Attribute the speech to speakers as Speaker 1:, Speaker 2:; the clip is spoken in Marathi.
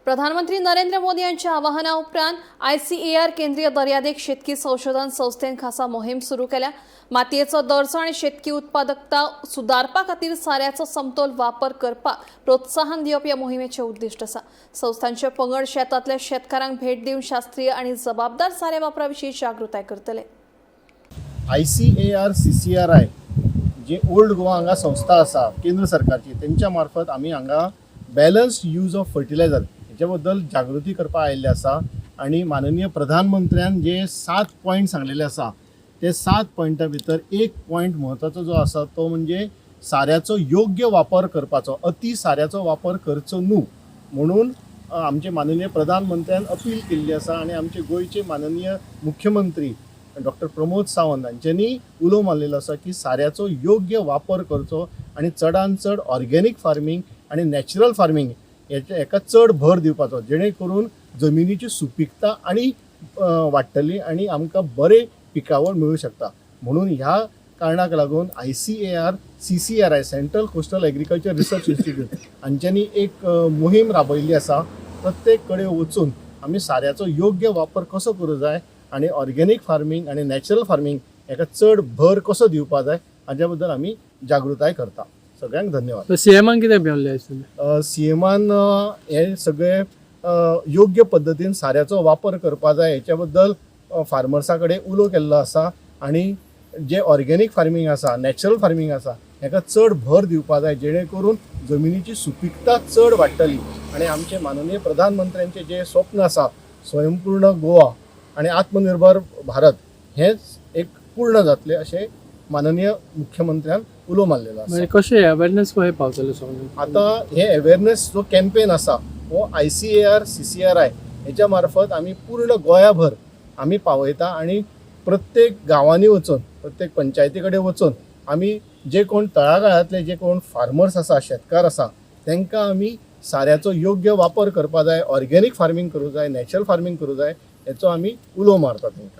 Speaker 1: प्रधानमंत्री नरेंद्र मोदी यांच्या आवाहना उपरांत ICAR केंद्रीय दर्यादेग शेतकी संशोधन संस्थेन खासा मोहीम सुरू केल्या। मातयेचो दर्जो आणि शेतकी उत्पादकता सुधारपा खातीर साऱ्याचो समतोल वापर करपाक प्रोत्साहन दिवप ह्या मोहिमेचें उद्दिष्ट आसा। संस्थांचे पंगड शेतांतल्या शेतकारांक भेट दिवन शास्त्रीय आणि जबाबदार सारे वापरा विशीं जागृताय करतले।
Speaker 2: ICAR CCRI जे ओल्ड गोवा हांगा संस्था आसा केंद्र सरकारची, त्यांच्या मार्फत आमी हांगा बॅलन्स्ड यूज ऑफ फर्टिलायझर हेच्या बद्दल जागृती करपाक आयिल्ले आसा। आणि माननीय प्रधानमंत्र्यान जे 7 पॉयंट सांगलेले आसा ते 7 पॉयंटा भितर एक पॉयंट महत्वाचो जो आसा तो म्हणजे साऱ्याचो योग्य वापर करपाचो, अति साऱ्याचो वापर करचो न्हू म्हणून आमचे माननीय प्रधानमंत्र्यान अपील केल्ली आसा। आणि आमचे गोयचे माननीय मुख्यमंत्री डॉक्टर प्रमोद सावंत हांच्यांनी उलो मारलेलो आसा की साऱ्याचो योग्य वापर करचो आणि चडांत चड ऑर्गेनीक फार्मींग आणि नॅचरल फार्मींग हेका चड भर दिवपाचो, जेणे करून जमिनीची सुपीकता आणि वाडटली आणि आमकां बरे पिकावळ मेळूं शकता। म्हणून ह्या कारणाक लागून ICAR CCRI central coastal agriculture research institute हांच्यांनी एक मोहीम राबयल्ली आसा। प्रत्येक कडेन वचून आमी साऱ्याचो योग्य वापर कसो करूं जाय आणि ऑर्गेनीक फार्मींग आणि नॅचरल फार्मींग हेका चड भर कसो दिवपा जाय हाच्या बद्दल आमी जागृताय करता। सगळ्यांक धन्यवाद।
Speaker 3: सीएमान कितें मेळ्ळें आशिल्लें?
Speaker 2: सीएमान हे सगळे योग्य पद्दतीन साऱ्याचो वापर करपा जाय हेच्या बद्दल फार्मर्सा कडेन उलो केल्लो आसा। आणि जे ऑर्गेनीक फार्मींग आसा, नॅचरल फार्मींग आसा हेका चड भर दिवपा जाय, जेणे करून जमिनीची सुपीकता चड वाडटली आणि आमचे माननीय प्रधानमंत्र्यांचे जे स्वप्न आसा स्वयंपूर्ण गोवा आणि आत्मनिर्भर भारत हेच एक पूर्ण जातले अशें माननीय मुख्यमंत्र्यान उलो मारलेलो आसा।
Speaker 3: कशें अवेरनेस कशें पावतले सगळ्यांक?
Speaker 2: आता हे अवेरनेस जो कॅम्पेन आसा हो ICAR CCRI हेच्या मार्फत आमी पूर्ण गोंयाभर आमी पावयता आणि प्रत्येक गांवांनी वचून, प्रत्येक पंचायती कडेन वचून आमी जे कोण तळागाळांतले जे कोण फार्मर्स आसा, शेतकार आसा तांकां आमी साऱ्याचो योग्य वापर करपा जाय, ऑर्गेनीक फार्मींग करूं जाय, नॅचरल फार्मींग करूं जाय हेचो आमी उलो मारता तांकां।